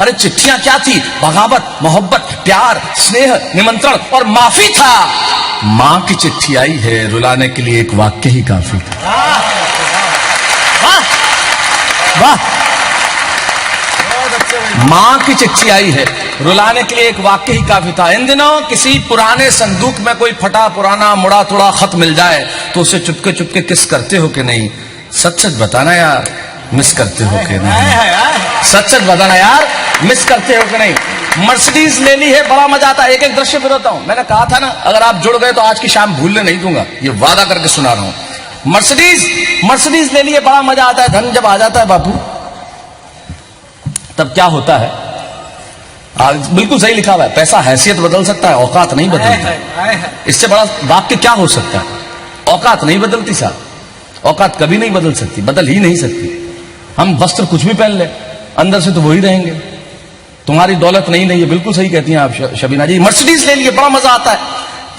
अरे चिट्ठियां क्या थी? बगावत, मोहब्बत, प्यार, स्नेह, निमंत्रण और माफी था। मां की चिट्ठी आई है, रुलाने के लिए एक वाक्य ही काफी था। वाह, मां की चिट्ठी आई है, रुलाने के लिए एक वाक्य ही काफी था। इन दिनों किसी पुराने संदूक में कोई फटा पुराना मुड़ा तुड़ा खत मिल जाए तो उसे चुपके चुपके किस करते हो कि नहीं? सच सच बताना यार, मिस करते हो कि नहीं? सच सच बताना यार, मिस करते हो कि नहीं? मर्सिडीज ले ली है, बड़ा मजा आता है। एक एक दृश्य फिरता हूं। मैंने कहा था ना, अगर आप जुड़ गए तो आज की शाम भूलने नहीं दूंगा, ये वादा करके सुना रहा हूं। मर्सिडीज ले ली है, बड़ा मजा आता है। धन जब आ जाता है बापू, तब क्या होता है? बिल्कुल सही लिखा हुआ है, पैसा हैसियत बदल सकता है, औकात नहीं बदलती। इससे बड़ा वाक्य क्या हो सकता है? औकात नहीं बदलती साहब, औकात कभी नहीं बदल सकती, बदल ही नहीं सकती। हम वस्त्र कुछ भी पहन ले, अंदर से तो वही रहेंगे। तुम्हारी दौलत नहीं है, बिल्कुल सही कहती हैं आप शबीना जी। मर्सिडीज ले लिए, बड़ा मजा आता है।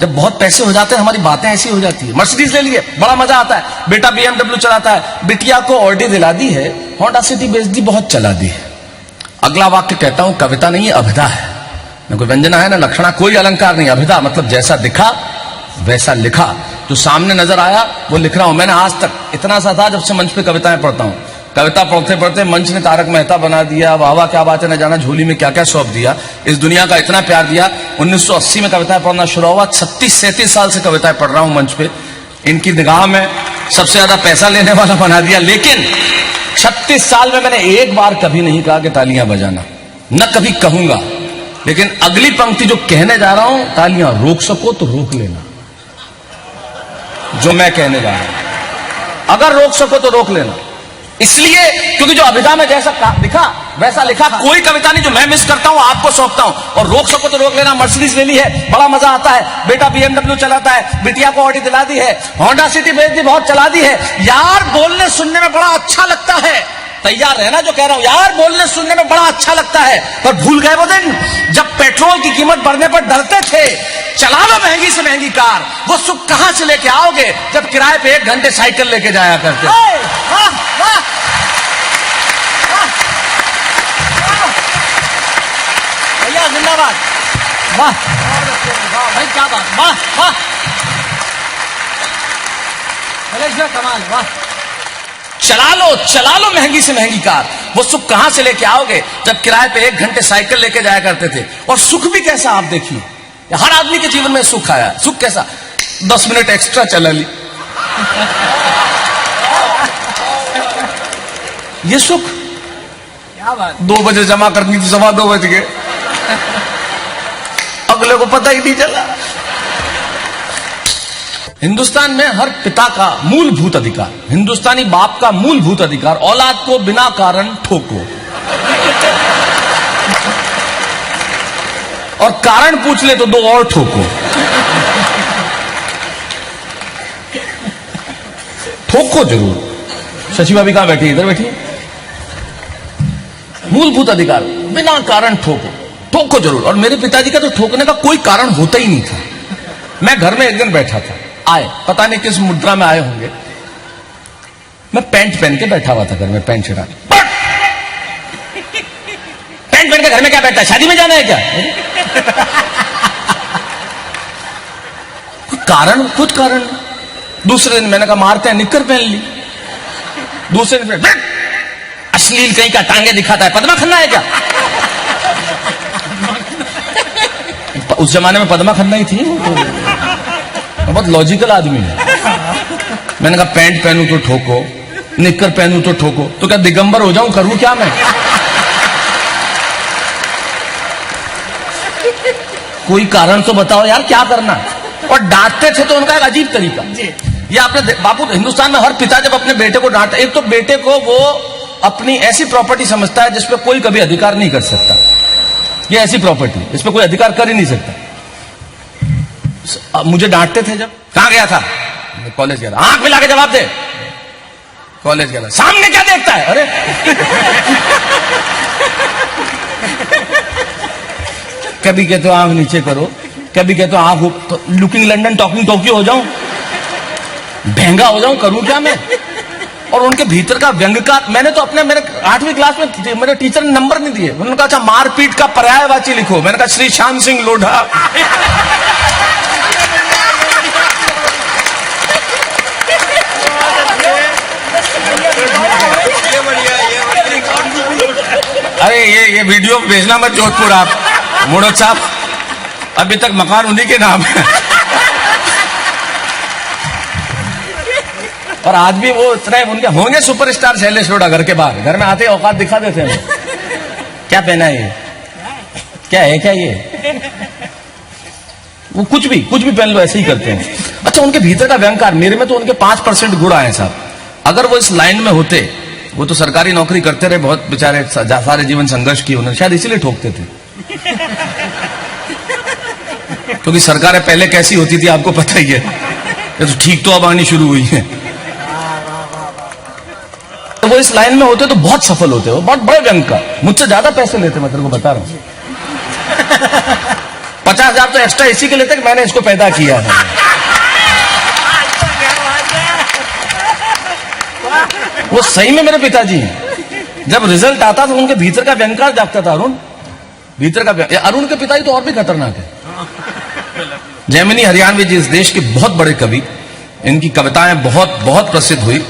जब बहुत पैसे हो जाते हैं हमारी बातें ऐसी हो जाती है। मर्सिडीज ले लिए, बड़ा मजा आता है। बेटा BMW चलाता है, बिटिया को ऑडी दिला दी है, होंडा सिटी बेच दी, बहुत चला दी है। अगला वाक्य कहता हूं, कविता नहीं है, अभिधा है। न कोई व्यंजना है, न लक्षणा, कोई अलंकार नहीं। अभिधा मतलब जैसा दिखा वैसा लिखा, जो सामने नजर आया वो लिख रहा हूं। मैंने आज तक इतना सा था, जब से मंच पे कविताएं पढ़ता हूं। कविता पढ़ते पढ़ते मंच ने तारक मेहता बना दिया, वाह वाह क्या बात है, न जाना झोली में क्या क्या सौंप दिया। इस दुनिया का इतना प्यार दिया। 1980 में कविताएं पढ़ना शुरू हुआ, 36-37 साल से कविताएं पढ़ रहा हूं मंच पे। इनकी निगाह में सबसे ज्यादा पैसा लेने वाला बना दिया। लेकिन 36 साल में मैंने एक बार कभी नहीं कहा कि तालियां बजाना, न कभी कहूंगा। लेकिन अगली पंक्ति जो कहने जा रहा हूं, तालियां रोक सको तो रोक लेना। जो मैं कहने जा रहा हूं, अगर रोक सको तो रोक लेना। इसलिए क्योंकि जो अभिधा में जैसा लिखा वैसा लिखा। कोई कविता नहीं जो मैं मिस करता हूं आपको सौंपता हूं। और रोक सको तो रोक लेना। मर्सिडीज ले ली है, बड़ा मजा आता है। बेटा BMW चलाता है, बिटिया को ऑडी दिला दी है, होंडा सिटी बेच दी, बहुत चला दी है। यार बोलने सुनने में बड़ा अच्छा लगता है। तैयार रहना जो कह रहा हूं, यार बोलने सुनने में बड़ा अच्छा लगता है। पर भूल गए वो दिन जब पेट्रोल की कीमत बढ़ने पर डरते थे। चला लो महंगी से महंगी कार, वो सुख कहां से लेके आओगे जब किराए पे 1 घंटे साइकिल लेके जाया करते। भैया जिंदाबाद, वाह भाई क्या बात, वाह वाह, कमाल, वाह। चला लो महंगी से महंगी कार, वो सुख कहां से लेके आओगे जब किराए पे 1 घंटे साइकिल लेके जाया करते थे। और सुख भी कैसा आप देखिए, हर आदमी के जीवन में सुख आया। सुख कैसा? 10 मिनट एक्स्ट्रा चला ली, ये सुख। क्या बात, 2 बजे जमा करनी थी, 2:15 बज गए, अगले को पता ही नहीं चला। हिंदुस्तान में हर पिता का मूलभूत अधिकार, हिंदुस्तानी बाप का मूलभूत अधिकार, औलाद को बिना कारण ठोको। और कारण पूछ ले तो 2 और ठोको। ठोको जरूर। शशि भाभी कहां बैठी? इधर बैठी। मूलभूत अधिकार, बिना कारण ठोको, ठोको जरूर। और मेरे पिताजी का तो ठोकने का कोई कारण होता ही नहीं था। मैं घर में एक दिन बैठा था, आए, पता नहीं किस मुद्रा में आए होंगे। मैं पैंट पहन के बैठा हुआ था घर में, पैंट शर्ट। पैंट पहन के घर में क्या बैठा है? शादी में जाना है क्या? कुछ कारण। दूसरे दिन मैंने कहा मारते हैं, निक्कर पहन ली। दूसरे दिन अश्लील कहीं का टांगे दिखाता है, पद्मा खन्ना है क्या? उस जमाने में पद्मा खन्ना ही थी, तो बहुत लॉजिकल आदमी है। मैंने कहा पैंट पहनूं तो ठोको, निक्कर पहनूं तो ठोको, तो क्या दिगंबर हो जाऊं? करूं क्या मैं? कोई कारण तो बताओ यार, क्या करना? और डांटते थे तो उनका एक अजीब तरीका। ये आपने बापू, हिंदुस्तान में हर पिता जब अपने बेटे को डांटता, एक तो बेटे को वो अपनी ऐसी प्रॉपर्टी समझता है जिसपे कोई कभी अधिकार नहीं कर सकता। ये ऐसी प्रॉपर्टी, इस पे कोई अधिकार कर ही नहीं सकता। मुझे डांटते थे जब, कहां गया था? कॉलेज गया था। आंख मिला के जवाब दे। कॉलेज गया था। सामने क्या देखता है? अरे कभी कहते हो आंख नीचे करो, कभी कहते हो आंख तो लुकिंग लंडन टॉकिंग टोक्यो हो जाऊं, महंगा हो जाऊं, करूं क्या मैं? और उनके भीतर का व्यंग का, मैंने तो अपने मेरे 8वीं क्लास में मेरे टीचर ने नंबर नहीं दिए। उन्होंने कहा अच्छा मारपीट का पर्यायवाची लिखो। मैंने कहा श्री श्याम सिंह लोढ़ा। अरे ये वीडियो भेजना मत जोधपुर आप, मोड़क साहब, अभी तक मकान उन्हीं के नाम है। और आज भी वो इतने उनके होंगे सुपरस्टार शैलेश लोढ़ा घर के बाहर, घर में आते ही औकात दिखा देते हैं। क्या पहना है ये, क्या है क्या ये, वो कुछ भी पहन लो ऐसे ही करते हैं। अच्छा उनके भीतर का व्यंकार, मेरे में तो उनके 5% गुण आए साहब। अगर वो इस लाइन में होते, वो तो सरकारी नौकरी करते रहे, बहुत बेचारे सारे जीवन संघर्ष किए उन्होंने, शायद इसीलिए ठोकते थे। क्योंकि सरकारें पहले कैसी होती थी आपको पता ही है, तो ठीक तो अब आनी शुरू हुई है। तो वो इस लाइन में होते तो बहुत सफल होते, वो बहुत बड़े व्यंग का, मुझसे ज्यादा पैसे लेते, मैं तेरे को बता रहा हूं। 50,000 तो एक्स्ट्रा इसी के लेते कि मैंने इसको पैदा किया है। वो सही में मेरे पिताजी, जब रिजल्ट आता तो उनके भीतर का व्यंकार जागता था। अरुण, भीतर का अरुण के पिताजी तो और भी खतरनाक है। जैमिनी हरियाणवी जी इस देश के बहुत बड़े कवि, इनकी कविताएं बहुत बहुत प्रसिद्ध हुई।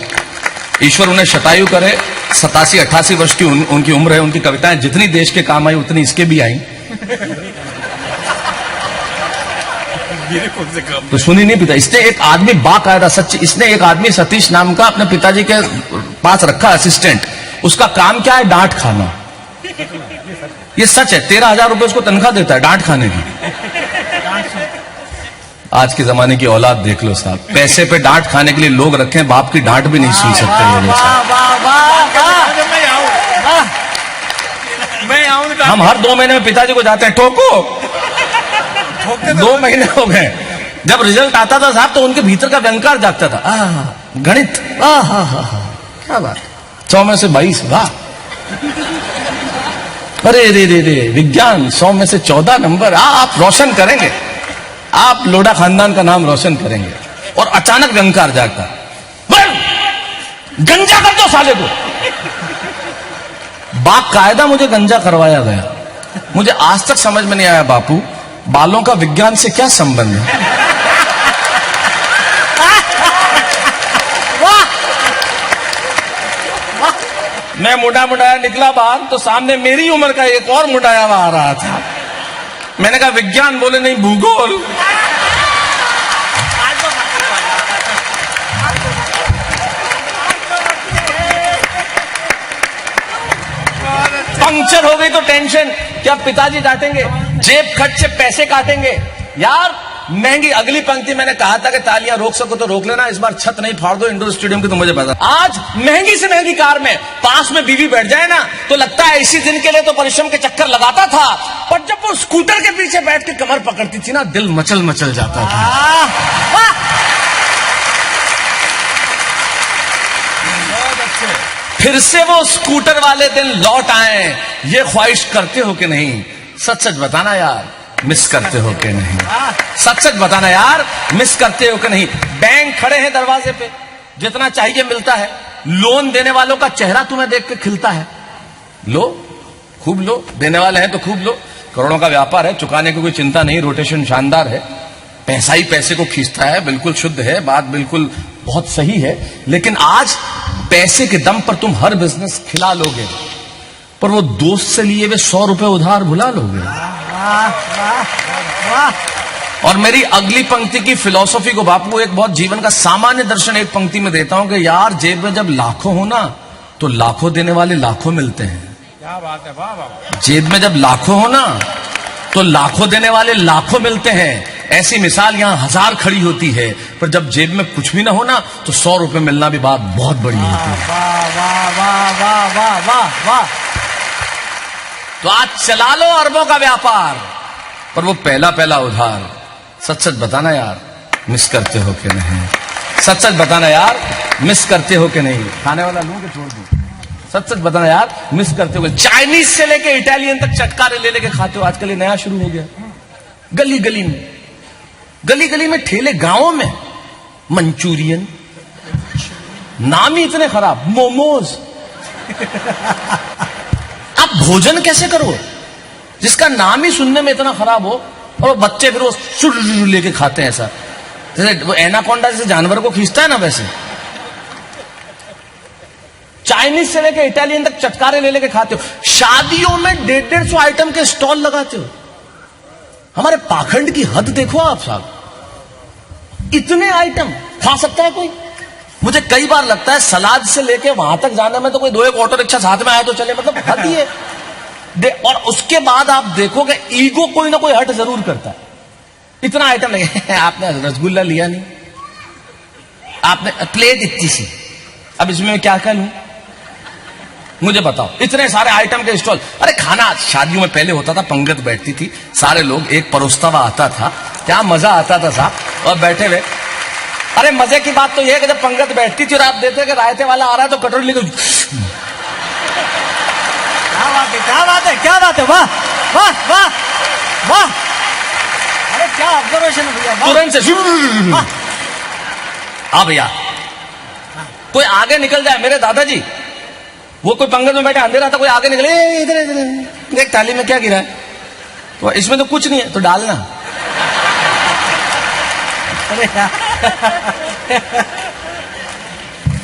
ईश्वर उन्हें शतायु करे, 87-88 वर्ष की उनकी उम्र है। उनकी कविताएं जितनी देश के काम आई उतनी इसके भी आई। तो सुनी नहीं पिता, इसने एक आदमी बाकायदा सच, इसने एक आदमी सतीश नाम का अपने पिताजी के पास रखा असिस्टेंट, उसका काम क्या है, डांट खाना। ये सच है, 13,000 रुपए उसको तनख्वाह देता है डांट खाने की। आज के जमाने की औलाद देख लो साहब, पैसे पे डांट खाने के लिए लोग रखे हैं, बाप की डांट भी नहीं सुन सकते ये लोग। हम हर 2 महीने में पिताजी को जाते हैं, ठोको। 2 महीने हो गए, जब रिजल्ट आता था साहब तो उनके भीतर का व्यंकार जागता था। गणित, क्या बात, 100 में से 22, वाह। अरे रे रे रे, विज्ञान 100 में से 14 नंबर, आप रोशन करेंगे, आप लोढ़ा खानदान का नाम रोशन करेंगे। और अचानक व्यंकार जागता, गंजा कर दो साले को। बाकायदा मुझे गंजा करवाया गया। मुझे आज तक समझ में नहीं आया बापू, बालों का विज्ञान से क्या संबंध है। मैं मुंडाया निकला बाहर तो सामने मेरी उम्र का एक और मुंडाया हुआ आ रहा था। मैंने कहा विज्ञान, बोले नहीं भूगोल। पंक्चर हो गई तो टेंशन, क्या पिताजी डांटेंगे, जेब खर्च से पैसे काटेंगे। यार महंगी, अगली पंक्ति मैंने कहा था कि तालियां रोक सको तो रोक लेना, इस बार छत नहीं फाड़ दो इंडोर स्टेडियम की, तो मुझे पता। आज महंगी से महंगी कार में पास में बीवी बैठ जाए ना तो लगता है इसी दिन के लिए तो परिश्रम के चक्कर लगाता था, पर जब वो स्कूटर के पीछे बैठ के कमर पकड़ती थी ना, दिल मचल मचल जाता था। फिर से वो स्कूटर वाले दिन लौट आए, ये ख्वाहिश करते हो कि नहीं? सच सच बताना यार, मिस करते हो कि नहीं? सच सच बताना यार, मिस करते हो कि नहीं? बैंक खड़े हैं दरवाजे पे, जितना चाहिए मिलता है, लोन देने वालों का चेहरा तुम्हें देख के खिलता है। लो, खूब लो, देने वाले हैं तो खूब लो। करोड़ों का व्यापार है, चुकाने की कोई चिंता नहीं, रोटेशन शानदार है, पैसा ही पैसे को खींचता है, बिल्कुल शुद्ध है, बात बिल्कुल बहुत सही है। लेकिन आज पैसे के दम पर तुम हर बिजनेस खिला लोगे, पर वो दोस्त से लिए वे 100 रुपए उधार भुला लोगे। और मेरी अगली पंक्ति की फिलॉसफी को बापू एक बहुत जीवन का सामान्य दर्शन एक पंक्ति में देता हूं कि यार जेब में जब लाखों हो ना तो लाखों देने वाले लाखों मिलते हैं। क्या बात है, वाह वाह। जेब में जब लाखों हो ना तो लाखों देने वाले लाखों मिलते हैं। ऐसी मिसाल यहां 1000 खड़ी होती है, पर जब जेब में कुछ भी ना हो ना तो 100 रुपए मिलना भी बात बहुत बड़ी होती है। वाह वाह वाह वाह वाह वाह वाह। तो आज चला लो अरबों का व्यापार, पर वो पहला पहला उधार, सच सच बताना यार, मिस करते हो कि नहीं? सच सच बताना यार, मिस करते हो कि नहीं? खाने वाला लूं कि छोड़ दूं? सच सच बताना यार, मिस करते हो? चाइनीज से लेके इटालियन तक चटकारे ले लेके खाते हो। आजकल ये नया शुरू हो गया, गली गली में, गली गली में ठेले, गांवों में मंचूरियन, नाम ही इतने खराब, मोमोज। आप भोजन कैसे करो जिसका नाम ही सुनने में इतना खराब हो, और बच्चे फिर वो शुरू लेके खाते हैं ऐसा, जैसे वो एनाकोंडा जैसे जानवर को खींचता है ना वैसे। चाइनीज से लेके इटालियन तक चटकारे ले लेके खाते हो। शादियों में 150 आइटम के स्टॉल लगाते हो। हमारे पाखंड की हद देखो आप साहब, इतने आइटम खा सकता है कोई? मुझे कई बार लगता है सलाद से लेके वहां तक जाने में तो कोई 2-1 ऑटो रिक्शा साथ में आए तो चले, मतलब हद ही है। और उसके बाद आप देखोगे ईगो कोई ना कोई हट जरूर करता है। इतना आइटम लगे, आपने रसगुल्ला लिया नहीं, आपने प्लेट इतनी सी, अब इसमें मैं क्या क्या लूं? मुझे बताओ, इतने सारे आइटम के स्टॉल। अरे खाना शादियों में पहले होता था, पंगत बैठती थी, सारे लोग, एक परोसता हुआ आता था, क्या मजा आता था साहब, और बैठे हुए। अरे मजे की बात तो यह है कि जब पंगत बैठती थी और आप देखते कि रायते वाला आ रहा है तो कटोरी लेकर, क्या बात है, क्या बात है, क्या बात है, वाह वाह वाह वाह, अरे क्या ऑब्जर्वेशन है भैया, तुरंत से हाँ भैया, कोई आगे निकल जाए। मेरे दादाजी, वो कोई पंगत में बैठे, अंधेरा था, कोई आगे निकले, इधर इधर देख थाली में क्या गिरा है, तो इसमें तो कुछ नहीं है, तो डालना।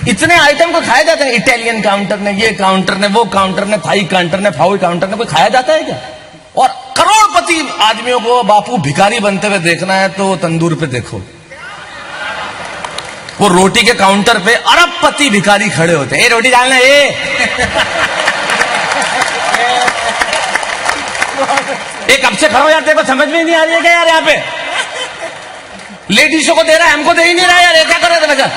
इतने आइटम को खाया जाता है। इटालियन काउंटर ने, ये काउंटर ने, वो काउंटर ने, थाई काउंटर ने, फाउई काउंटर ने, कोई खाया जाता है क्या? और करोड़पति आदमियों को बापू भिखारी बनते हुए देखना है तो तंदूर पे देखो, वो रोटी के काउंटर पे अरबपति भिखारी खड़े होते हैं, रोटी डालना ये। एक कब से खड़ा हो यार, तेरे को समझ में नहीं आ रही है क्या यार? यहाँ पे लेडीजों को दे रहा है, हमको दे ही नहीं रहा यार, ये क्या कर रहे थे बच्चा?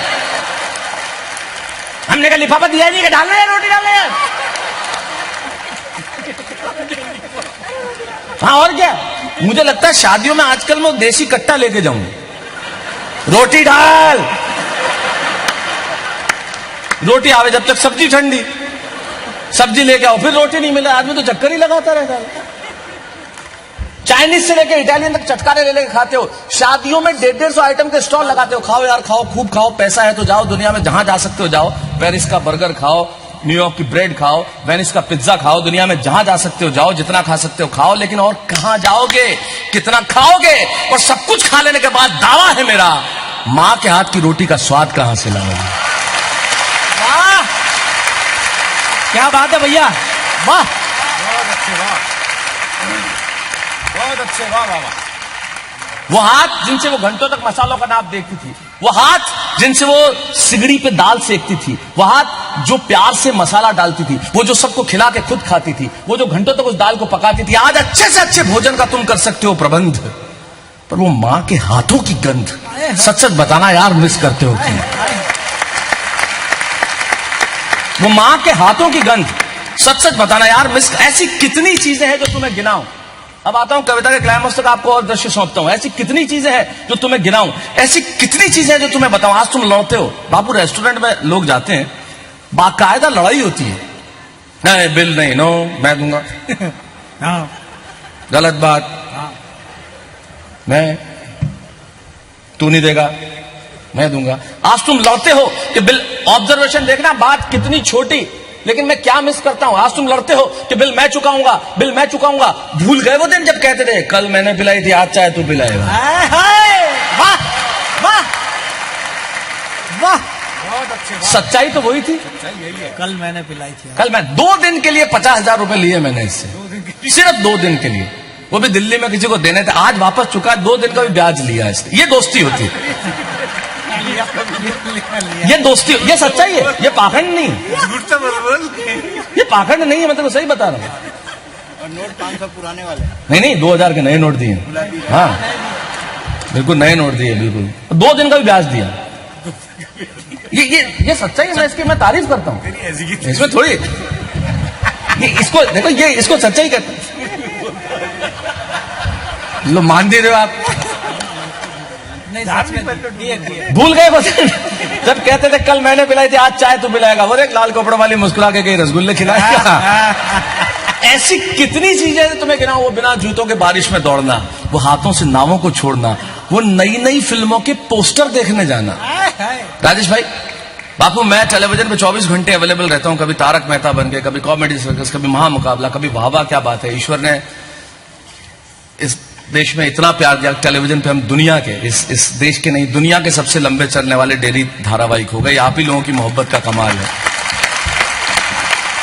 हमने कहा लिफाफा दिया नहीं कि डालना है, रोटी डालना है। हाँ और क्या, मुझे लगता है शादियों में आजकल मैं देसी कट्टा लेके जाऊंगा, रोटी डाल, रोटी आवे जब तक सब्जी ठंडी, सब्जी लेके आओ फिर रोटी नहीं मिले, आदमी तो चक्कर ही लगाता रहता है। चाइनीज से लेके इटालियन तक चटकारे ले लेके खाते हो। शादियों में 150 आइटम के स्टॉल लगाते हो। खाओ यार खाओ, खूब खाओ, पैसा है तो जाओ, दुनिया में जहां जा सकते हो जाओ। पेरिस का बर्गर खाओ, न्यूयॉर्क की ब्रेड खाओ, वेनिस का पिज्जा खाओ, दुनिया में जहां जा सकते हो जाओ, जितना खा सकते हो खाओ, लेकिन और कहां जाओगे, कितना खाओगे? और सब कुछ खा लेने के बाद दावा है मेरा, मां के हाथ की रोटी का स्वाद कहां से लाओगे? वाह क्या बात है भैया, वाह बहुत अच्छे, वाह बहुत अच्छे, वाह वाह वाह। वो हाथ जिनसे वो घंटों तक मसालों का नाप देखती थी, वो हाथ जिनसे वो सिगड़ी पे दाल सेकती थी, वो हाथ जो प्यार से मसाला डालती थी, वो जो सबको खिला के खुद खाती थी, वो जो घंटों तक उस दाल को पकाती थी। आज अच्छे से अच्छे भोजन का तुम कर सकते हो प्रबंध, पर वो मां के हाथों की गंध, सच सच बताना यार मिस करते हो तुम? वो मां के हाथों की गंध, सच सच बताना यार मिस। ऐसी कितनी चीजें हैं जो तुम्हें गिनाऊं? अब आता हूं कविता के क्लाइमेक्स तक, आपको और दृश्य सौंपता हूं। ऐसी कितनी चीजें हैं जो तुम्हें गिनाऊं, ऐसी कितनी चीजें हैं जो तुम्हें बताऊं। आज तुम लड़ते हो बाबू, रेस्टोरेंट में लोग जाते हैं, बाकायदा लड़ाई होती है, नहीं बिल नहीं, नो मैं दूंगा, गलत बात, मैं, तू नहीं देगा, मैं दूंगा। आज तुम लड़ते हो कि बिल, ऑब्जर्वेशन देखना, बात कितनी छोटी, लेकिन मैं क्या मिस करता हूं। आज तुम लड़ते हो कि बिल मैं चुकाऊंगा, बिल मैं चुकाऊंगा। भूल गए वो दिन जब कहते थे कल मैंने पिलाई थी, आज चाहे तू पिलाएगा। वाह वाह वाह, बहुत अच्छे। सच्चाई तो वही थी, कल मैंने पिलाई थी, कल मैं 2 दिन के लिए 50,000 रुपए लिए मैंने इससे, सिर्फ 2 दिन के लिए, वो भी दिल्ली में किसी को देने थे, आज वापस चुका, 2 दिन का भी ब्याज लिया इसने। ये दोस्ती होती है, ये दोस्ती, ये सच्चाई है, ये पाखंड नहीं, ये पाखंड नहीं है, मैं तेरे को सही बता रहा हूँ। और नोट 500 पुराने वाले, नहीं 2000 के नए नोट दिए, हाँ बिल्कुल नए नोट दिए, बिल्कुल 2 दिन का भी ब्याज दिया। ये सच्चाई है, मैं इसकी मैं तारीफ करता हूँ, इसमें थोड़ी, ये इसको देखो, ये इसको सच्चाई कहते हैं। लो मान दे रहे हो आप, भूल गए वो जब कहते थे कल मैंने पिलाई थी, आज चाय तू पिलाएगा। वो एक लाल कपड़ों वाली मुस्कुरा के कहीं रसगुल्ले खिलाएगा। ऐसी कितनी चीजें तुम्हें गिनाऊं, वो बिना जूतों के बारिश में दौड़ना, वो हाथों से नावों को छोड़ना, वो नई नई फिल्मों के पोस्टर देखने जाना। राजेश भाई बापू मैं टेलीविजन पे 24 घंटे अवेलेबल रहता हूं, कभी तारक मेहता बन गए, कभी कॉमेडी सर्कस, कभी महामुकाबला, कभी वाह वाह क्या बात है। ईश्वर ने इस देश में इतना प्यार दिया, टेलीविजन पे हम दुनिया के इस देश के नहीं दुनिया के सबसे लंबे चलने वाले डेली धारावाहिक हो गए। आप ही लोगों की मोहब्बत का कमाल है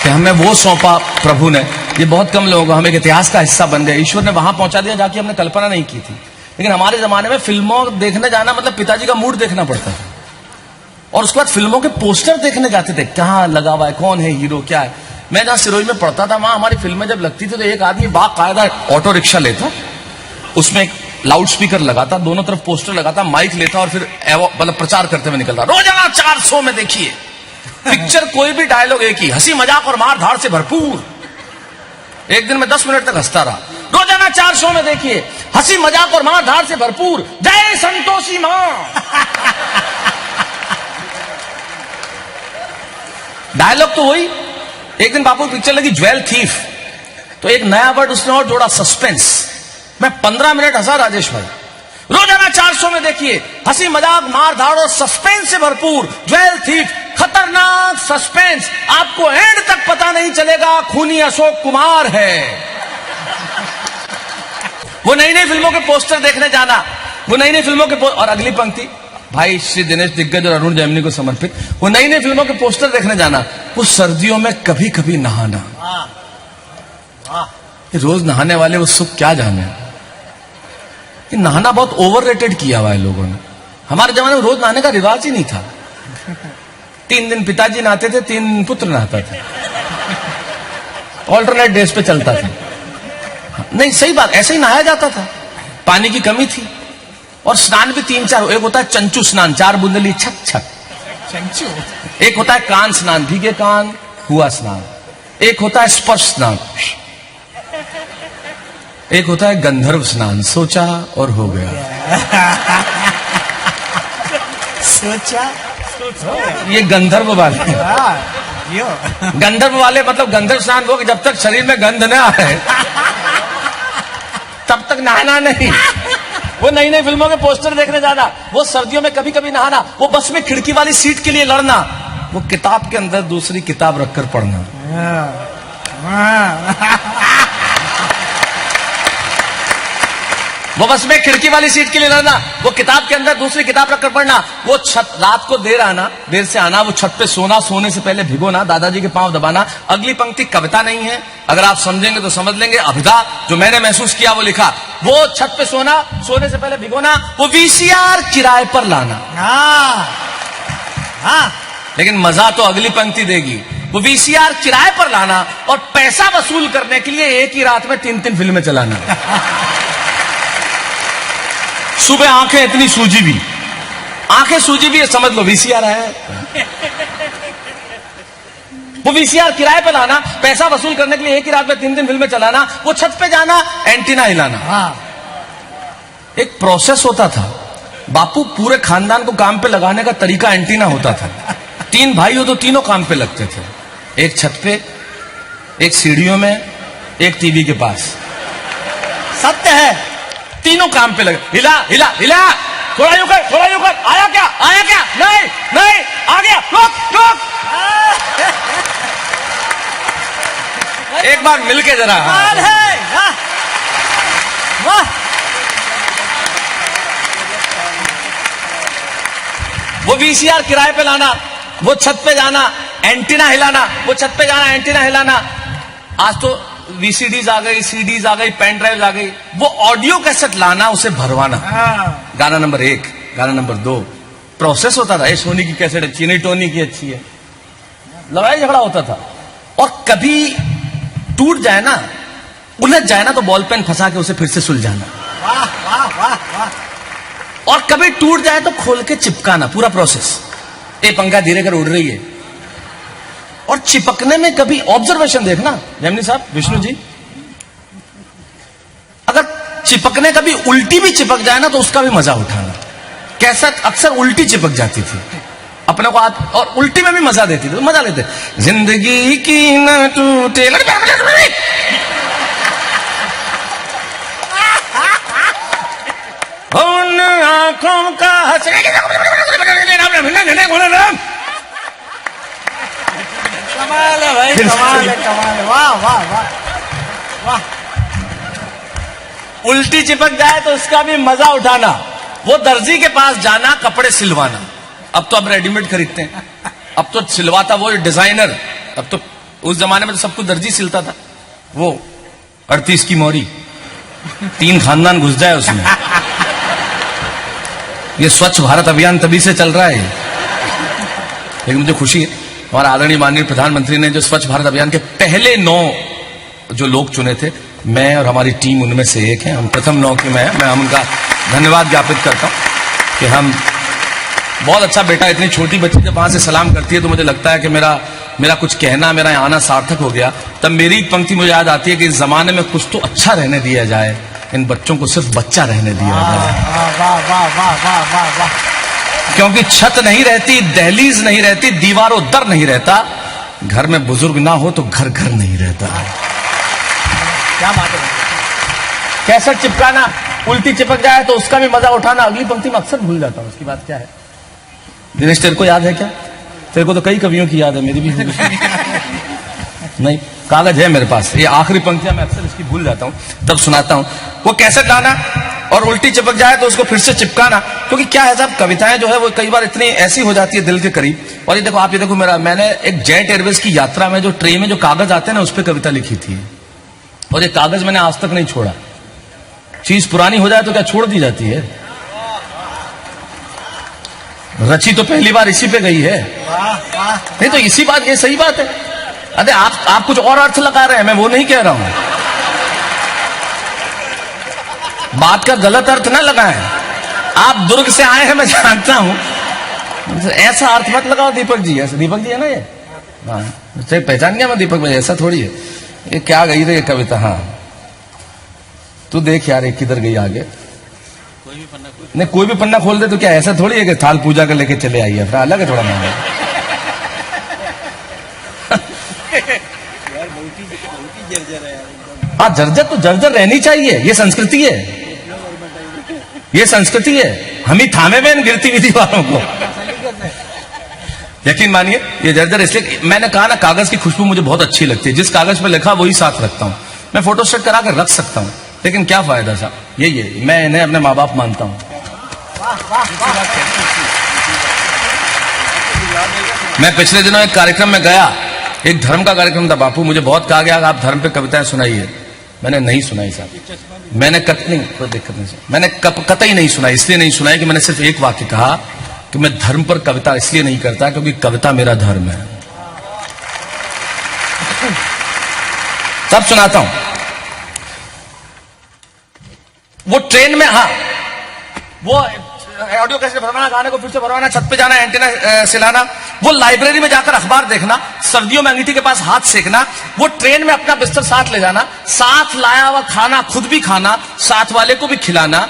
कि हमें वो सौंपा प्रभु ने। ये बहुत कम लोगों को, हम एक इतिहास का हिस्सा बन गए। ईश्वर ने वहां पहुंचा दिया जाके हमने कल्पना नहीं की थी। लेकिन हमारे जमाने में फिल्मों देखने जाना मतलब पिताजी का मूड देखना पड़ता था, और उसके बाद फिल्मों के पोस्टर देखने जाते थे, कहाँ लगा हुआ है, कौन है हीरो, क्या है। मैं जहां सिरोही में पढ़ता था, वहां हमारी फिल्में जब लगती थी तो एक आदमी बाकायदा ऑटो रिक्शा लेता, उसमें एक लाउड स्पीकर लगाता, दोनों तरफ पोस्टर लगाता, माइक लेता और फिर मतलब प्रचार करते हुए निकलता, रोजाना 400 में देखिए। पिक्चर कोई भी डायलॉग एक ही, हंसी मजाक और मार धाड़ से भरपूर। एक दिन में 10 मिनट तक हंसता रहा। रोजाना 400 में देखिए, हंसी मजाक और मार धाड़ से भरपूर, जय संतोषी मां। डायलॉग तो वही। एक दिन बापू पिक्चर लगी ज्वेल थीफ, तो एक नया वर्ड उसने और जोड़ा, सस्पेंस। मैं 15 मिनट हंसा राजेश भाई। रोजाना 400 में देखिए, हंसी मजाक मार धाड़ और सस्पेंस से भरपूर, ज्वेल थीफ, खतरनाक सस्पेंस, आपको एंड तक पता नहीं चलेगा खूनी अशोक कुमार है। वो नई नई फिल्मों के पोस्टर देखने जाना, वो नई नई फिल्मों के और अगली पंक्ति भाई श्री दिनेश दिग्गज और अरुण जैमिनी को समर्पित, वो नई नई फिल्मों के पोस्टर देखने जाना, वो सर्दियों में कभी कभी नहाना। रोज नहाने वाले वो सुख क्या जाने। कि नहाना बहुत ओवररेटेड किया हुआ है लोगों ने। हमारे जमाने में रोज नहाने का रिवाज ही नहीं था। 3 दिन पिताजी नहाते थे, 3 दिन पुत्र नहाता था, ऑल्टरनेट डेज पे चलता था। नहीं सही बात, ऐसे ही नहाया जाता था, पानी की कमी थी। और स्नान भी 3-4, एक होता है चंचू स्नान, 4 बूंदली छक छक चंचू, एक होता है कान स्नान, भीगे कान हुआ स्नान, एक होता है स्पर्श स्नान, एक होता है गंधर्व स्नान, सोचा और हो गया। सोचा ये गंधर्व वाले, यो गंधर्व वाले मतलब गंधर्व स्नान वो कि जब तक शरीर में गंध न आए तब तक नहाना नहीं। वो नई नई फिल्मों के पोस्टर देखने जाना, वो सर्दियों में कभी कभी नहाना, वो बस में खिड़की वाली सीट के लिए लड़ना, वो किताब के अंदर दूसरी किताब रखकर पढ़ना। वो बस में खिड़की वाली सीट के लिए लड़ना, वो किताब के अंदर दूसरी किताब रखकर पढ़ना, वो छत रात को देर से आना, वो छत पे सोना, सोने से पहले भिगोना, दादाजी के पांव दबाना। अगली पंक्ति कविता नहीं है, अगर आप समझेंगे तो समझ लेंगे, अभिधा जो मैंने महसूस किया वो लिखा। वो छत पे सोना, सोने से पहले भिगोना, वो वीसीआर किराए पर लाना। लेकिन मजा तो अगली पंक्ति देगी, वो वीसीआर किराए पर लाना और पैसा वसूल करने के लिए एक ही रात में 3-3 फिल्में चलाना। सुबह आंखें इतनी सूजी भी, आंखें सूजी भी है, समझ लो वीसीआर है। वो वीसीआर किराए पे लाना, पैसा वसूल करने के लिए एक ही रात में 3-3 फिल्में चलाना, वो छत पे जाना, एंटीना हिलाना। एक प्रोसेस होता था। बापू पूरे खानदान को काम पे लगाने का तरीका एंटीना होता था। 3 भाई हो तो तीनों काम पे लगते थे, एक छत पे, एक सीढ़ियों में, एक टीवी के पास। सत्य है, तीनों काम पे लगे। हिला हिला हिला, थोड़ा यूं कर, थोड़ा यूं कर, आया क्या, आया क्या, नहीं नहीं आ गया, रुक रुक। एक बार मिलके जरा। वाह, वो वीसीआर किराए पे लाना, वो छत पे जाना, एंटीना हिलाना, वो छत पे जाना, एंटीना हिलाना। आज तो वीसीडीज आ गई, सीडीज आ गई, पेन ड्राइव आ गई, वो ऑडियो कैसेट लाना, उसे भरवाना। गाना नंबर 1, गाना नंबर 2, प्रोसेस होता था। ये सोनी की कैसेट अच्छी नहीं, टोनी की अच्छी है, लड़ाई झगड़ा होता था। और कभी टूट जाए ना, उलझ जाए ना, तो बॉल पेन फंसा के उसे फिर से सुलझाना। वाह वाह वाह वाह। और कभी टूट जाए तो खोल के चिपकाना, पूरा प्रोसेस। ये पंखा धीरे कर उड़ रही है, और चिपकने में कभी ऑब्जर्वेशन देखना जैमिनी साहब, विष्णु जी, अगर चिपकने कभी उल्टी भी चिपक जाए ना तो उसका भी मजा उठाना। कैसा अक्सर उल्टी चिपक जाती थी अपने को, और उल्टी में भी मजा देती थी, तो मजा लेते। जिंदगी की न टूटे उन आंखों का कमाल है भाई, फिर से कमाल है, कमाल है, वाह वाह वाह वाह। उल्टी चिपक जाए तो उसका भी मजा उठाना, वो दर्जी के पास जाना कपड़े सिलवाना। अब तो अब रेडीमेड खरीदते हैं, अब तो सिलवाता वो डिजाइनर। अब तो उस जमाने में तो सब कुछ दर्जी सिलता था। वो 38 की मोरी, 3 खानदान घुस जाए उसमें। ये स्वच्छ भारत अभियान तभी से चल रहा है। लेकिन मुझे खुशी है, हमारा आदरणीय माननीय प्रधानमंत्री ने जो स्वच्छ भारत अभियान के पहले 9 जो लोग चुने थे, मैं और हमारी टीम उनमें से एक है। हम प्रथम 9 के मैं हम उनका धन्यवाद ज्ञापित करता हूं कि हम बहुत अच्छा बेटा। इतनी छोटी बच्ची जब वहां से सलाम करती है तो मुझे लगता है कि मेरा कुछ कहना, मेरा यहाँ आना सार्थक हो गया। तब मेरी एक पंक्ति मुझे याद आती है कि इस जमाने में कुछ तो अच्छा रहने दिया जाए, इन बच्चों को सिर्फ बच्चा रहने दिया जाए। वाह वाह वाह वाह वाह वाह वाह। क्योंकि छत नहीं रहती, दहलीज नहीं रहती, दीवारों दर नहीं रहता, घर में बुजुर्ग ना हो तो घर घर नहीं रहता। क्या बात है। कैसेट चिपकाना, उल्टी चिपक जाए तो उसका भी मजा उठाना। अगली पंक्ति में अक्सर भूल जाता हूं, उसकी बात क्या है। दिनेश तेरे को याद है क्या? तेरे को तो कई कवियों की याद है, मेरी भी नहीं। कागज है मेरे पास, ये आखिरी पंक्तियां मैं अक्सर इसकी भूल जाता हूं, तब सुनाता हूं। वो कैसेट लाना और उल्टी चिपक जाए तो उसको फिर से चिपकाना। क्योंकि क्या है साहब, कविताएं जो है वो कई बार इतनी ऐसी हो जाती है दिल के करीब। और ये देखो, आप ये देखो, मैंने एक जेट एयरवेज की यात्रा में जो ट्रेन में जो कागज आते हैं ना, उस पर कविता लिखी थी। और ये कागज मैंने आज तक नहीं छोड़ा। चीज पुरानी हो जाए तो क्या छोड़ दी जाती है? रची तो पहली बार इसी पे गई है। नहीं तो इसी बात, ये सही बात है। अरे आप कुछ और अर्थ लगा रहे हैं, मैं वो नहीं कह रहा हूं। बात का गलत अर्थ ना लगाएं। आप दुर्ग से आए हैं, मैं जानता हूं, ऐसा अर्थ मत लगाओ। दीपक जी, ऐसा दीपक जी है ना ये, हाँ पहचान गया मैं दीपक भाई, ऐसा थोड़ी है। ये क्या गई रे ये कविता? हाँ तू देख यार, एक किधर गई आगे। नहीं, कोई भी पन्ना खोल दे तो क्या ऐसा थोड़ी है कि थाल पूजा कर लेके चले आइए, फिर अलग है थोड़ा मामला। हाँ, जर्जर तो जर्जर रहनी चाहिए, ये संस्कृति है, ये संस्कृति है। हम ही थामे में गिरती हुई दीवारों को। यकीन मानिए, ये जर्जर इसलिए मैंने कहा ना, कागज की खुशबू मुझे बहुत अच्छी लगती है। जिस कागज पे लिखा वही साथ रखता हूं। मैं फोटोस्टेट करा कर रख सकता हूं, लेकिन क्या फायदा साहब। यही है, मैं इन्हें अपने माँ बाप मानता हूं। मैं पिछले दिनों एक कार्यक्रम में गया, एक धर्म का कार्यक्रम था बापू। मुझे बहुत कहा गया आप धर्म पे कविताएं सुनाइए। मैंने नहीं सुनाई साहब, मैंने नहीं, कोई दिक्कत नहीं, मैंने कतई नहीं सुनाई। इसलिए नहीं सुनाई कि मैंने सिर्फ एक वाक्य कहा कि मैं धर्म पर कविता इसलिए नहीं करता क्योंकि कविता मेरा धर्म है। सब सुनाता हूं। वो ट्रेन में, हाँ, वो ऑडियो कैसे भरवाना, गाने को फिर से भरवाना, छत पे जाना, एंटीना सिलाना, वो लाइब्रेरी में जाकर अखबार देखना, सर्दियों में अंगीठी के पास हाथ सेकना, वो ट्रेन में अपना बिस्तर साथ ले जाना, साथ लाया हुआ खाना खुद भी खाना, साथ वाले को भी खिलाना।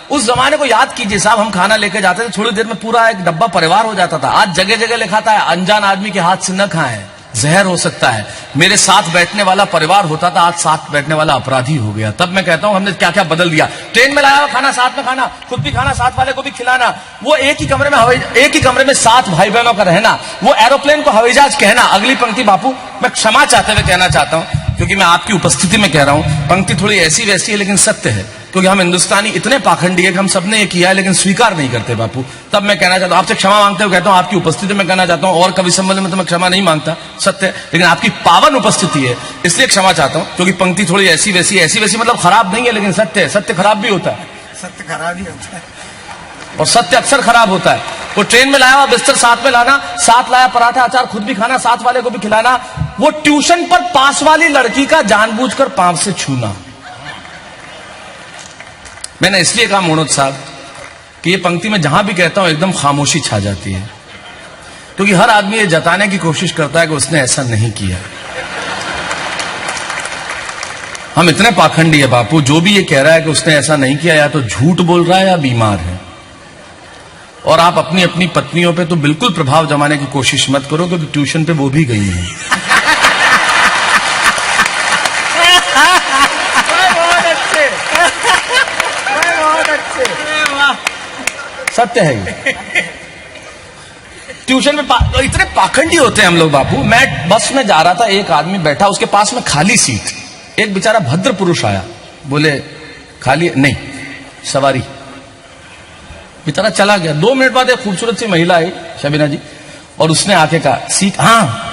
उस जमाने को याद कीजिए साहब, हम खाना लेके जाते थे, थोड़ी देर में पूरा एक डब्बा परिवार हो जाता था। आज जगह जगह लिखा था अनजान आदमी के हाथ से न खाएं, जहर हो सकता है। मेरे साथ बैठने वाला परिवार होता था, आज साथ बैठने वाला अपराधी हो गया। तब मैं कहता हूं हमने क्या क्या बदल दिया। ट्रेन में लाया हुआ खाना साथ में खाना, खुद भी खाना, साथ वाले को भी खिलाना, वो एक ही कमरे में 7 भाई बहनों का रहना, वो एरोप्लेन को हवाई जहाज कहना। अगली पंक्ति बापू मैं क्षमा चाहते हुए कहना चाहता हूं, क्योंकि मैं आपकी उपस्थिति में कह रहा हूं, पंक्ति थोड़ी ऐसी वैसी है लेकिन सत्य है। क्योंकि हम हिंदुस्तानी इतने पाखंडी है कि हम सबने ये किया है लेकिन स्वीकार नहीं करते बापू। तब मैं कहना चाहता हूं, आपसे क्षमा मांगते हुए कहता हूं, आपकी उपस्थिति में कहना चाहता हूं, और कवि सम्मेलन में तो मैं क्षमा नहीं मांगता, सत्य है, लेकिन आपकी पावन उपस्थिति है इसलिए क्षमा चाहता हूं। क्योंकि पंक्ति थोड़ी ऐसी वैसी मतलब खराब नहीं है, लेकिन सत्य है। सत्य खराब भी होता है, सत्य खराब ही होता है, और सत्य अक्सर खराब होता है। वो ट्रेन में लाया हुआ बिस्तर साथ में लाना, साथ लाया पराठा अचार खुद भी खाना, साथ वाले को भी खिलाना, वो ट्यूशन पर पास वाली लड़की का जानबूझकर पांव से छूना। मैंने इसलिए कहा मनोज साहब कि ये पंक्ति में जहां भी कहता हूं एकदम खामोशी छा जाती है, क्योंकि हर आदमी ये जताने की कोशिश करता है कि उसने ऐसा नहीं किया। हम इतने पाखंडी है बापू, जो भी ये कह रहा है कि उसने ऐसा नहीं किया या तो झूठ बोल रहा है या बीमार है। और आप अपनी अपनी पत्नियों पे तो बिल्कुल प्रभाव जमाने की कोशिश मत करो, क्योंकि ट्यूशन पे वो भी गई हैं। सत्य है ये। ट्यूशन में तो इतने पाखंडी होते हैं हम लोग बापू। मैं बस में जा रहा था, एक आदमी बैठा, उसके पास में खाली सीट, एक बेचारा भद्र पुरुष आया, बोले खाली नहीं, सवारी। बेचारा चला गया। 2 मिनट बाद एक खूबसूरत सी महिला आई, शबीना जी, और उसने आके कहा सीट, हाँ।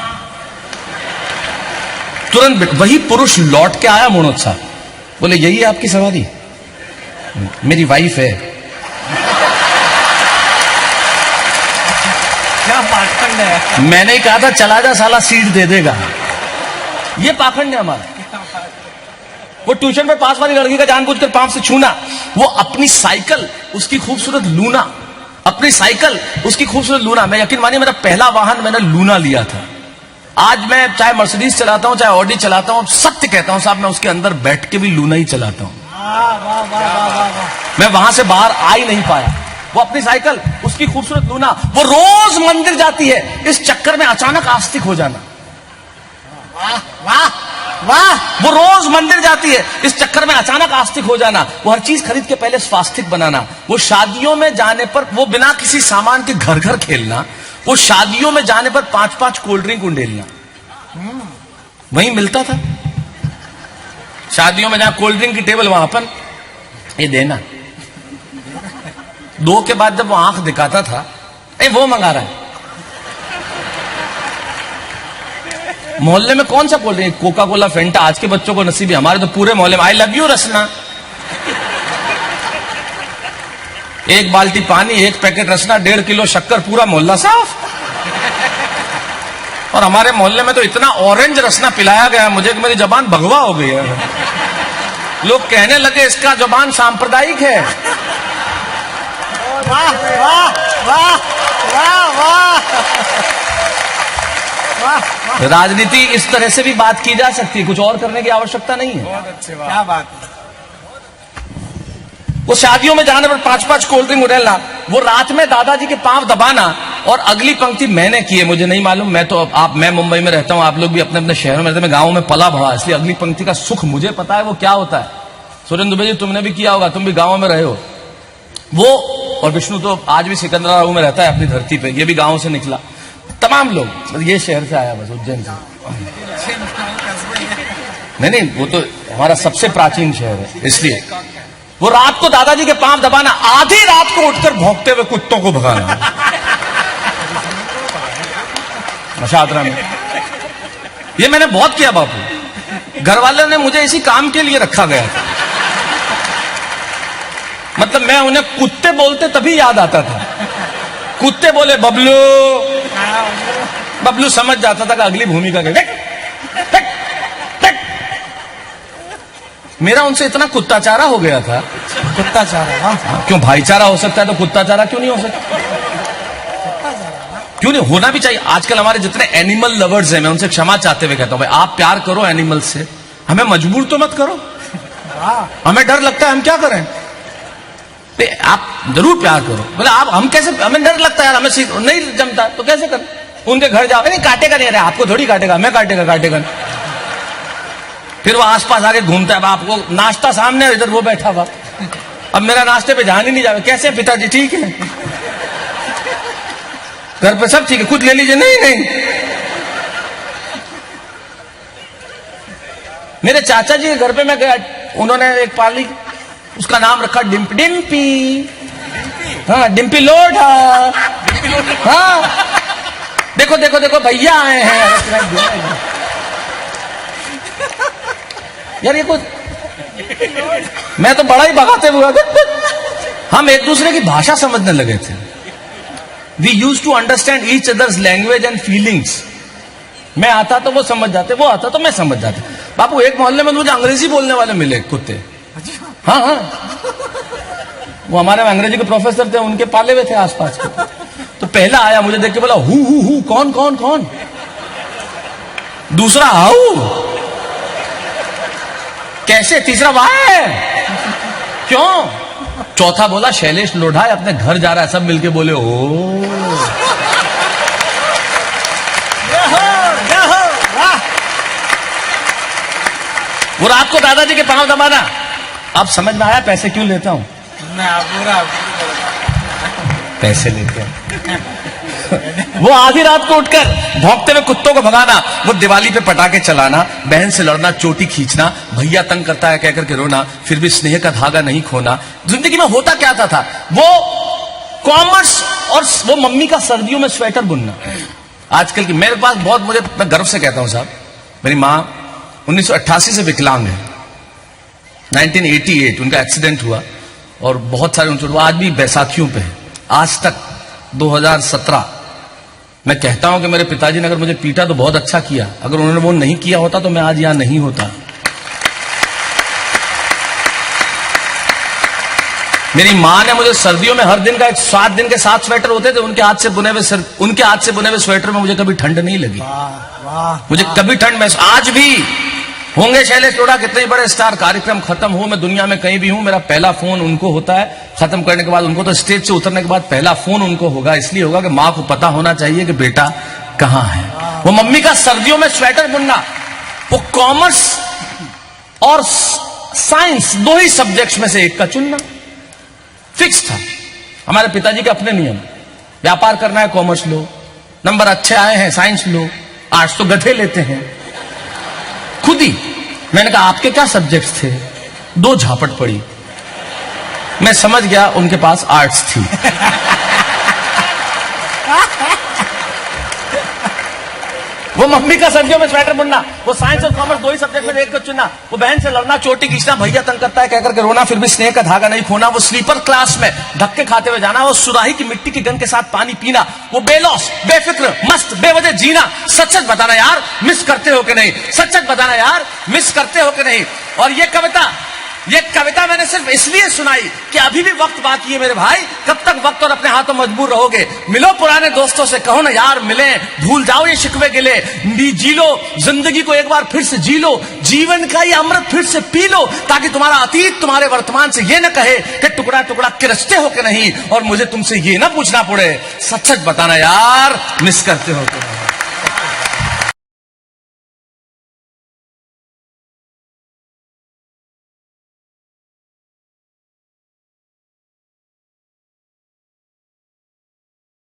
तुरंत वही पुरुष लौट के आया मुनोद साहब, बोले यही है आपकी सवारी? मेरी वाइफ है। क्या पाखंड है। मैंने कहा था चला जा साला, सीट दे देगा। ये पाखंड है हमारा। वो ट्यूशन में पास वाली लड़की का जानबूझकर पांव से छूना, वो अपनी साइकिल उसकी खूबसूरत लूना, अपनी साइकिल उसकी खूबसूरत लूना। मैं यकीन मानिए, मेरा पहला वाहन मैंने लूना लिया था। आज मैं चाहे मर्सिडीज चलाता हूं, चाहे ऑडी चलाता हूं, सत्य कहता हूं साहब, मैं उसके अंदर बैठ के भी लूना ही चलाता हूं। मैं वहां से बाहर आ ही नहीं पाया। वो अपनी साइकिल उसकी खूबसूरत लूना, वो रोज मंदिर जाती है, इस चक्कर में अचानक आस्तिक हो जाना। वाह वाह वाह। वो रोज मंदिर जाती है, इस चक्कर में अचानक आस्तिक हो जाना। वो हर चीज खरीद के पहले स्वास्तिक बनाना। वो शादियों में जाने पर वो बिना किसी सामान के घर घर खेलना। वो शादियों में जाने पर 5-5 कोल्ड ड्रिंक उंडेलना। वहीं मिलता था शादियों में, जहां कोल्ड ड्रिंक की टेबल, वहां पर ये देना। 2 के बाद जब वो आंख दिखाता था, वो मंगा रहा है। मोहल्ले में कौन सा कोल्ड ड्रिंक? कोका कोला, फेंटा। आज के बच्चों को नसीब है, हमारे तो पूरे मोहल्ले में आई लव यू रसना। 1 बाल्टी पानी, 1 पैकेट रसना, 1.5 किलो शक्कर, पूरा मोहल्ला साफ। और हमारे मोहल्ले में तो इतना ऑरेंज रसना पिलाया गया मुझे कि मेरी जबान भगवा हो गई है। लोग कहने लगे इसका जबान सांप्रदायिक है। वाह वाह वाह वाह वाह वाह। राजनीति इस तरह से भी बात की जा सकती है, कुछ और करने की आवश्यकता नहीं है। बहुत अच्छे, क्या बात है। वो शादियों में जाने पर 5-5 कोल्ड ड्रिंक उड़ेलना, वो रात में दादाजी के पांव दबाना। और अगली पंक्ति मैंने की है, मुझे नहीं मालूम, मैं मुंबई में रहता हूं, आप लोग भी अपने अपने शहरों में रहते हैं, मैं गांव में पला बढ़ा, इसलिए अगली पंक्ति का सुख मुझे पता है वो क्या होता है। सुरेंद्र दुबे जी, तुमने भी किया होगा, तुम भी गांव में रहे हो। वो और विष्णु तो आज भी सिकंदराबाद में रहता है अपनी धरती पे, ये भी गांव से निकला। तमाम लोग, ये शहर से आया बस, उज्जैन से। नहीं, वो तो हमारा सबसे प्राचीन शहर है, इसलिए। वो रात को दादाजी के पांव दबाना, आधी रात को उठकर भौंकते हुए कुत्तों को भगाना मशादरा में। ये मैंने बहुत किया बापू। घर वालों ने मुझे इसी काम के लिए रखा गया था। मतलब मैं उन्हें कुत्ते बोलते तभी याद आता था। कुत्ते बोले बबलू, बबलू समझ जाता था कि अगली भूमिका के। मेरा उनसे इतना कुत्ताचारा हो गया था। कुत्ताचारा? हाँ। क्यों? भाईचारा हो सकता है तो कुत्ताचारा क्यों नहीं हो सकता? क्यों नहीं होना भी चाहिए। आजकल हमारे जितने एनिमल लवर्स हैं, मैं उनसे क्षमा चाहते हुए कहता हूं, भाई आप प्यार करो एनिमल से, हमें मजबूर तो मत करो। हमें डर लगता है, हम क्या करें? आप जरूर प्यार करो। बोले आप, हम कैसे, हमें डर लगता है यार, हमें नहीं जमता तो कैसे करें? उनके घर जाओ, नहीं काटेगा नहीं, अरे आपको थोड़ी काटेगा, मैं काटेगा। फिर वो आसपास आके घूमता है, आपको नाश्ता सामने, इधर वो बैठा हुआ, अब मेरा नाश्ते पे ध्यान ही नहीं जावे। कैसे पिताजी? ठीक है, घर पे सब ठीक है, खुद ले लीजिए। नहीं, मेरे चाचा जी के घर पे मैं गया, उन्होंने एक पाली, उसका नाम रखा डिम्पी। हाँ, डिम्पी लोढ़ा। हाँ, देखो भैया आए हैं। यार ये कुछ, मैं तो बड़ा ही भगाते हुए, हम एक दूसरे की भाषा समझने लगे थे। We use to understand each others language and feelings. मैं आता तो वो समझ जाते, वो आता तो मैं समझ जाते। बापू एक मोहल्ले में मुझे अंग्रेजी बोलने वाले मिले कुत्ते। हाँ, वो हमारे अंग्रेजी के प्रोफेसर थे, उनके पाले हुए थे आसपास के। तो पहला आया, मुझे देख के बोला हु, कौन। दूसरा हाउ, कैसे? तीसरा वाह, क्यों? चौथा बोला शैलेश लोढ़ा अपने घर जा रहा है। सब मिलके बोले ओ। वो रात को दादाजी के पांव दबाना, अब समझ में आया पैसे क्यों लेता हूं? पूरा पैसे लेते हैं। वो आधी रात को उठकर भौंकते हुए कुत्तों को भगाना, वो दिवाली पे पटाखे चलाना, बहन से लड़ना, चोटी खींचना, भैया तंग करता है कहकर के रोना, फिर भी स्नेह का धागा नहीं खोना। जिंदगी में होता क्या था वो कॉमर्स और वो मम्मी का सर्दियों में स्वेटर बुनना। आजकल की मेरे पास बहुत, मैं गर्व से कहता हूं साहब, मेरी मां 1988 से विकलांग है। 1988 उनका एक्सीडेंट हुआ और बहुत सारे उनके, आज भी बैसाखियों पे है। आज तक 2017 मैं कहता हूं कि मेरे पिताजी ने अगर मुझे पीटा तो बहुत अच्छा किया, अगर उन्होंने वो नहीं किया होता तो मैं आज यहां नहीं होता। मेरी मां ने मुझे सर्दियों में हर दिन का 7 दिन के 7 स्वेटर होते थे, उनके हाथ से बुने हुए स्वेटर में मुझे कभी ठंड नहीं लगी। मुझे कभी ठंड महसूस, आज भी होंगे शैलेश टोडा कितने बड़े स्टार, कार्यक्रम खत्म हो, मैं दुनिया में कहीं भी हूं, मेरा पहला फोन उनको होता है, खत्म करने के बाद उनको, तो स्टेज से उतरने के बाद पहला फोन उनको होगा। इसलिए होगा कि मां को पता होना चाहिए कि बेटा कहां है। वो मम्मी का सर्दियों में स्वेटर बुनना, वो कॉमर्स और साइंस 2 ही सब्जेक्ट्स में से एक का चुनना फिक्स था। हमारे पिताजी के अपने नियम, व्यापार करना है कॉमर्स लो, नंबर अच्छे आए हैं साइंस लो, आर्ट्स तो गधे लेते हैं। खुद ही मैंने कहा आपके क्या सब्जेक्ट्स थे? 2 झापट पड़ी, मैं समझ गया उनके पास आर्ट्स थी। वो मम्मी का सर्दियों में स्वेटर बुनना, वो साइंस और कॉमर्स 2 ही सब्जेक्ट में एक को चुनना, वो बहन से लड़ना, चोटी खींचना, भैया तंग करता है कहकर के रोना, फिर भी स्नेह का धागा नहीं खोना, वो स्लीपर क्लास में धक्के खाते हुए जाना, वो सुराही की मिट्टी की गन के साथ पानी पीना, वो बेलौस, बेफिक्र, मस्त, बेवजह जीना। सच सच बताना यार, मिस करते हो कि नहीं? सच सच बताना यार, मिस करते हो कि नहीं? और ये कविता मैंने सिर्फ इसलिए सुनाई कि अभी भी वक्त बाकी है मेरे भाई। कब तक वक्त और अपने हाथों मजबूर रहोगे? मिलो पुराने दोस्तों से, कहो ना यार मिले, भूल जाओ ये शिकवे गिले, जी लो जिंदगी को एक बार फिर से जी लो, जीवन का ये अमृत फिर से पी लो, ताकि तुम्हारा अतीत तुम्हारे वर्तमान से ये न कहे कि टुकड़ा टुकड़ा किरचते हो कि नहीं, और मुझे तुमसे ये ना पूछना पड़े। सच सच बताना यार, मिस करते हो कि नहीं?